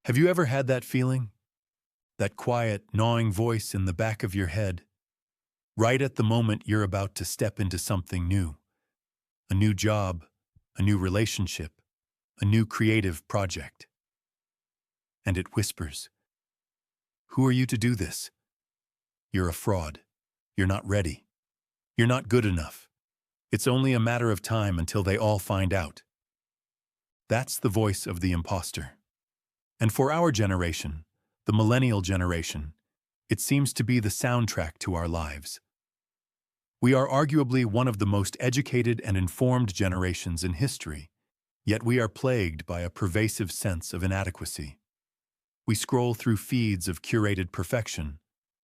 Have you ever had that feeling? That quiet, gnawing voice in the back of your head, right at the moment you're about to step into something new. A new job, a new relationship, a new creative project. And it whispers, "Who are you to do this? You're a fraud. You're not ready. You're not good enough. It's only a matter of time until they all find out." That's the voice of the imposter. And for our generation, the millennial generation, it seems to be the soundtrack to our lives. We are arguably one of the most educated and informed generations in history, yet we are plagued by a pervasive sense of inadequacy. We scroll through feeds of curated perfection,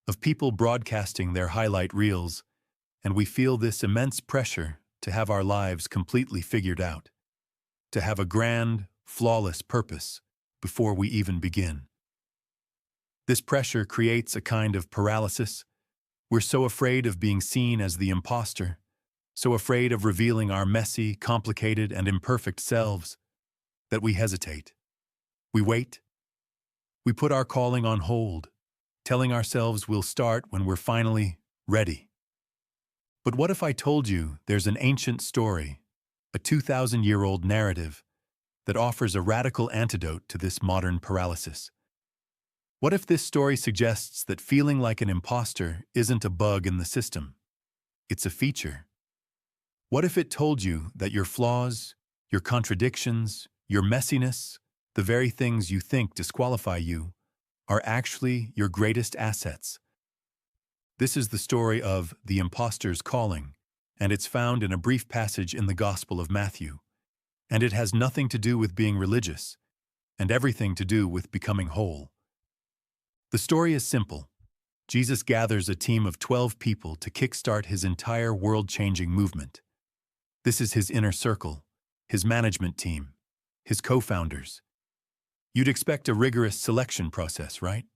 of people broadcasting their highlight reels, and we feel this immense pressure to have our lives completely figured out, to have a grand, flawless purpose before we even begin. This pressure creates a kind of paralysis. We're so afraid of being seen as the imposter, so afraid of revealing our messy, complicated, and imperfect selves, that we hesitate. We wait. We put our calling on hold, telling ourselves we'll start when we're finally ready. But what if I told you there's an ancient story, a 2,000-year-old narrative, that offers a radical antidote to this modern paralysis? What if this story suggests that feeling like an imposter isn't a bug in the system? It's a feature. What if it told you that your flaws, your contradictions, your messiness, the very things you think disqualify you, are actually your greatest assets? This is the story of the imposter's calling, and it's found in a brief passage in the Gospel of Matthew. And it has nothing to do with being religious, and everything to do with becoming whole. The story is simple. Jesus gathers a team of 12 people to kickstart his entire world-changing movement. This is his inner circle, his management team, his co-founders. You'd expect a rigorous selection process, right?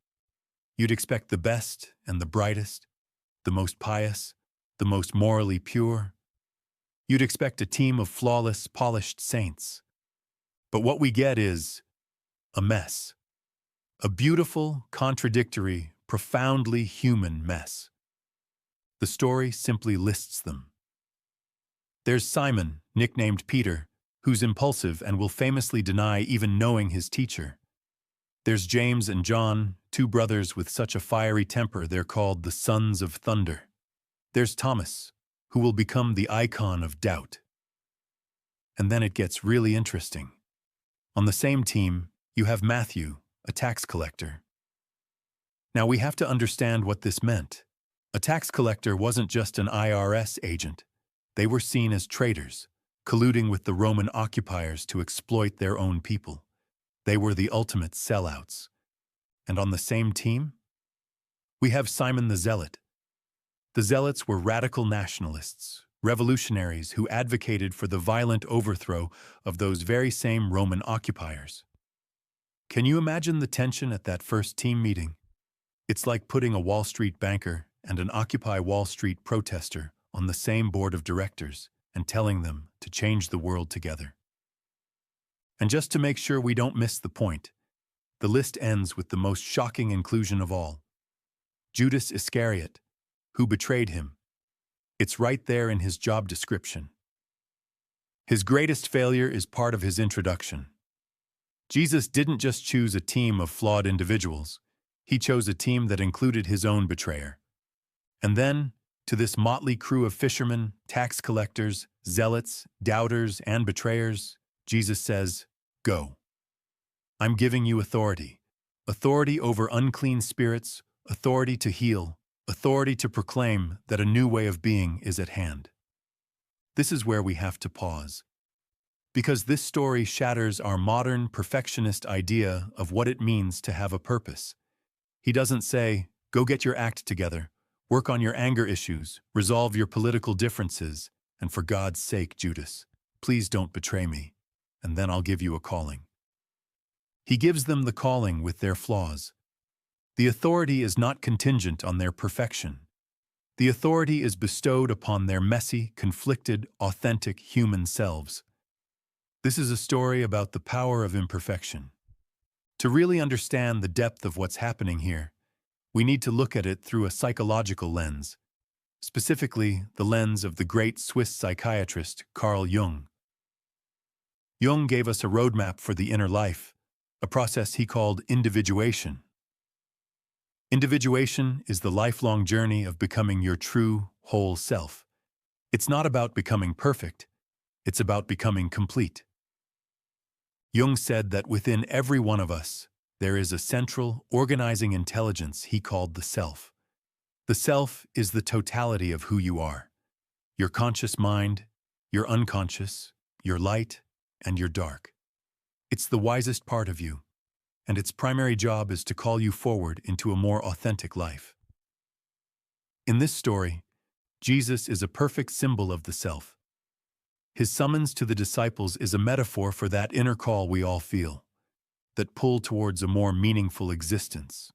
You'd expect the best and the brightest, the most pious, the most morally pure. You'd expect a team of flawless, polished saints. But what we get is a mess. A beautiful, contradictory, profoundly human mess. The story simply lists them. There's Simon, nicknamed Peter, who's impulsive and will famously deny even knowing his teacher. There's James and John, two brothers with such a fiery temper they're called the Sons of Thunder. There's Thomas, who will become the icon of doubt. And then it gets really interesting. On the same team, you have Matthew, a tax collector. Now we have to understand what this meant. A tax collector wasn't just an IRS agent. They were seen as traitors, colluding with the Roman occupiers to exploit their own people. They were the ultimate sellouts. And on the same team, we have Simon the Zealot. The Zealots were radical nationalists, revolutionaries who advocated for the violent overthrow of those very same Roman occupiers. Can you imagine the tension at that first team meeting? It's like putting a Wall Street banker and an Occupy Wall Street protester on the same board of directors and telling them to change the world together. And just to make sure we don't miss the point, the list ends with the most shocking inclusion of all. Judas Iscariot, who betrayed him. It's right there in his job description. His greatest failure is part of his introduction. Jesus didn't just choose a team of flawed individuals. He chose a team that included his own betrayer. And then, to this motley crew of fishermen, tax collectors, zealots, doubters, and betrayers, Jesus says, "Go. I'm giving you authority. Authority over unclean spirits, authority to heal, authority to proclaim that a new way of being is at hand." This is where we have to pause. Because this story shatters our modern perfectionist idea of what it means to have a purpose. He doesn't say, "Go get your act together, work on your anger issues, resolve your political differences, and for God's sake, Judas, please don't betray me, and then I'll give you a calling." He gives them the calling with their flaws. The authority is not contingent on their perfection. The authority is bestowed upon their messy, conflicted, authentic human selves. This is a story about the power of imperfection. To really understand the depth of what's happening here, we need to look at it through a psychological lens, specifically the lens of the great Swiss psychiatrist Carl Jung. Jung gave us a roadmap for the inner life, a process he called individuation. Individuation is the lifelong journey of becoming your true, whole self. It's not about becoming perfect, it's about becoming complete. Jung said that within every one of us, there is a central, organizing intelligence he called the self. The self is the totality of who you are. Your conscious mind, your unconscious, your light, and your dark. It's the wisest part of you, and its primary job is to call you forward into a more authentic life. In this story, Jesus is a perfect symbol of the self. His summons to the disciples is a metaphor for that inner call we all feel, that pull towards a more meaningful existence,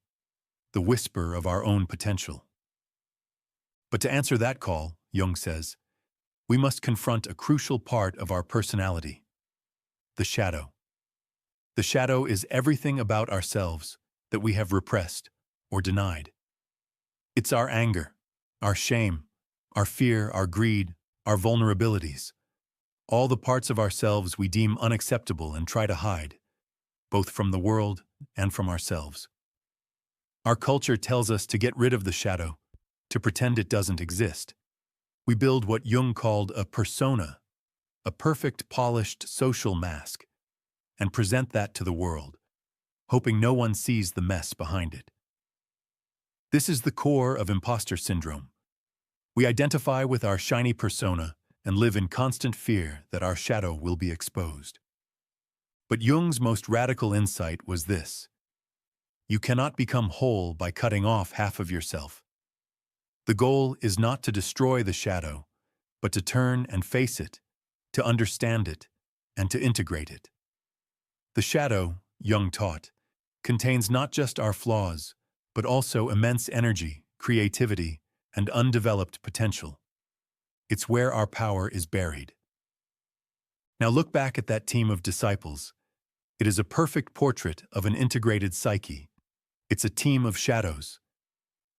the whisper of our own potential. But to answer that call, Jung says, we must confront a crucial part of our personality, the shadow. The shadow is everything about ourselves that we have repressed or denied. It's our anger, our shame, our fear, our greed, our vulnerabilities, all the parts of ourselves we deem unacceptable and try to hide, both from the world and from ourselves. Our culture tells us to get rid of the shadow, to pretend it doesn't exist. We build what Jung called a persona, a perfect, polished social mask, and present that to the world, hoping no one sees the mess behind it. This is the core of imposter syndrome. We identify with our shiny persona and live in constant fear that our shadow will be exposed. But Jung's most radical insight was this: you cannot become whole by cutting off half of yourself. The goal is not to destroy the shadow, but to turn and face it, to understand it, and to integrate it. The shadow, Jung taught, contains not just our flaws, but also immense energy, creativity, and undeveloped potential. It's where our power is buried. Now look back at that team of disciples. It is a perfect portrait of an integrated psyche. It's a team of shadows.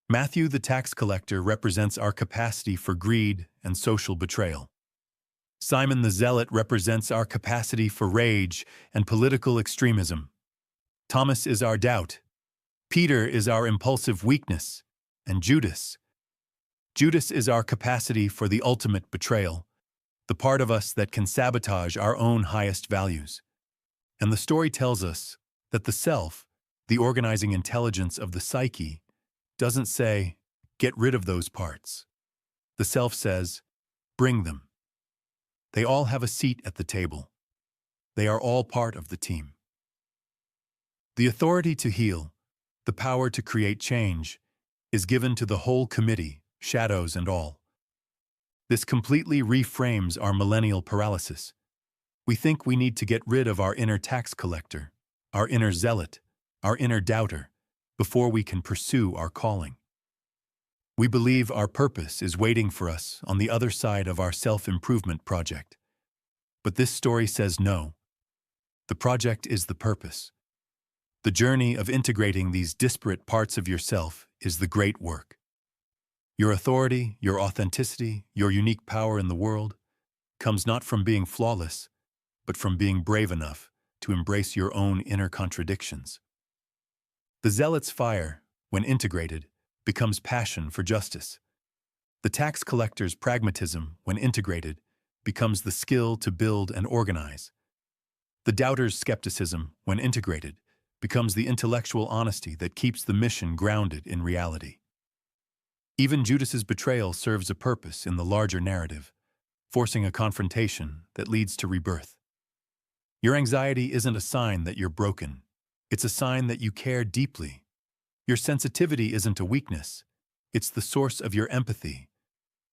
Matthew the tax collector represents our capacity for greed and social betrayal. Simon the zealot represents our capacity for rage and political extremism. Thomas is our doubt. Peter is our impulsive weakness. And Judas is our capacity for the ultimate betrayal, the part of us that can sabotage our own highest values. And the story tells us that the self, the organizing intelligence of the psyche, doesn't say, get rid of those parts. The self says, bring them. They all have a seat at the table. They are all part of the team. The authority to heal, the power to create change, is given to the whole committee, shadows and all. This completely reframes our millennial paralysis. We think we need to get rid of our inner tax collector, our inner zealot, our inner doubter, before we can pursue our calling. We believe our purpose is waiting for us on the other side of our self-improvement project. But this story says no. The project is the purpose. The journey of integrating these disparate parts of yourself is the great work. Your authority, your authenticity, your unique power in the world comes not from being flawless, but from being brave enough to embrace your own inner contradictions. The zealot's fire, when integrated, becomes passion for justice. The tax collector's pragmatism, when integrated, becomes the skill to build and organize. The doubter's skepticism, when integrated, becomes the intellectual honesty that keeps the mission grounded in reality. Even Judas's betrayal serves a purpose in the larger narrative, forcing a confrontation that leads to rebirth. Your anxiety isn't a sign that you're broken. It's a sign that you care deeply. Your sensitivity isn't a weakness. It's the source of your empathy.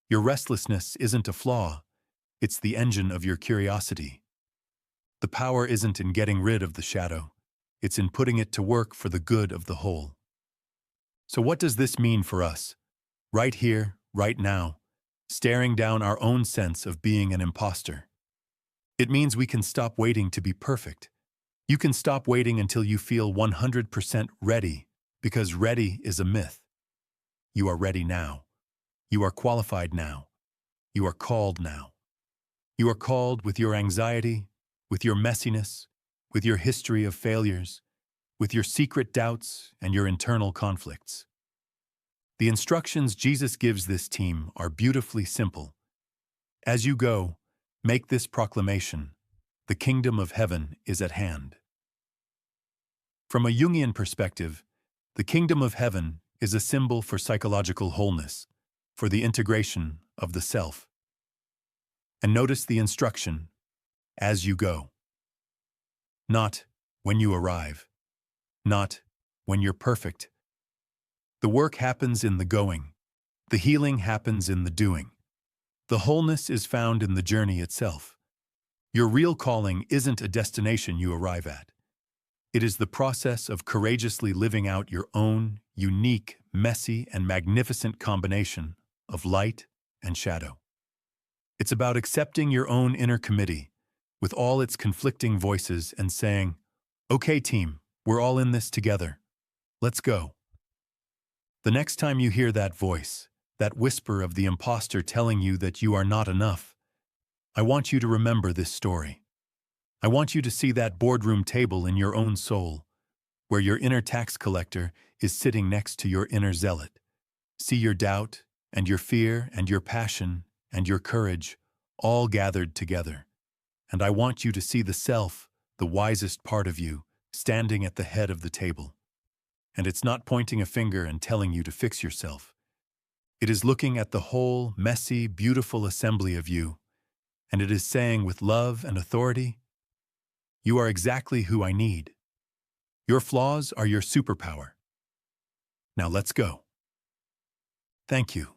Your restlessness isn't a flaw. It's the engine of your curiosity. The power isn't in getting rid of the shadow. It's in putting it to work for the good of the whole. So what does this mean for us? Right here, right now, staring down our own sense of being an imposter. It means we can stop waiting to be perfect. You can stop waiting until you feel 100% ready, because ready is a myth. You are ready now. You are qualified now. You are called now. You are called with your anxiety, with your messiness, with your history of failures, with your secret doubts and your internal conflicts. The instructions Jesus gives this team are beautifully simple. As you go, make this proclamation: the kingdom of heaven is at hand. From a Jungian perspective, the kingdom of heaven is a symbol for psychological wholeness, for the integration of the self. And notice the instruction: as you go. Not when you arrive. Not when you're perfect. The work happens in the going. The healing happens in the doing. The wholeness is found in the journey itself. Your real calling isn't a destination you arrive at. It is the process of courageously living out your own unique, messy, and magnificent combination of light and shadow. It's about accepting your own inner committee with all its conflicting voices and saying, "Okay, team, we're all in this together. Let's go." The next time you hear that voice, that whisper of the imposter telling you that you are not enough, I want you to remember this story. I want you to see that boardroom table in your own soul, where your inner tax collector is sitting next to your inner zealot. See your doubt and your fear and your passion and your courage all gathered together. And I want you to see the self, the wisest part of you, standing at the head of the table. And it's not pointing a finger and telling you to fix yourself. It is looking at the whole, messy, beautiful assembly of you, and it is saying with love and authority, "You are exactly who I need. Your flaws are your superpower. Now let's go." Thank you.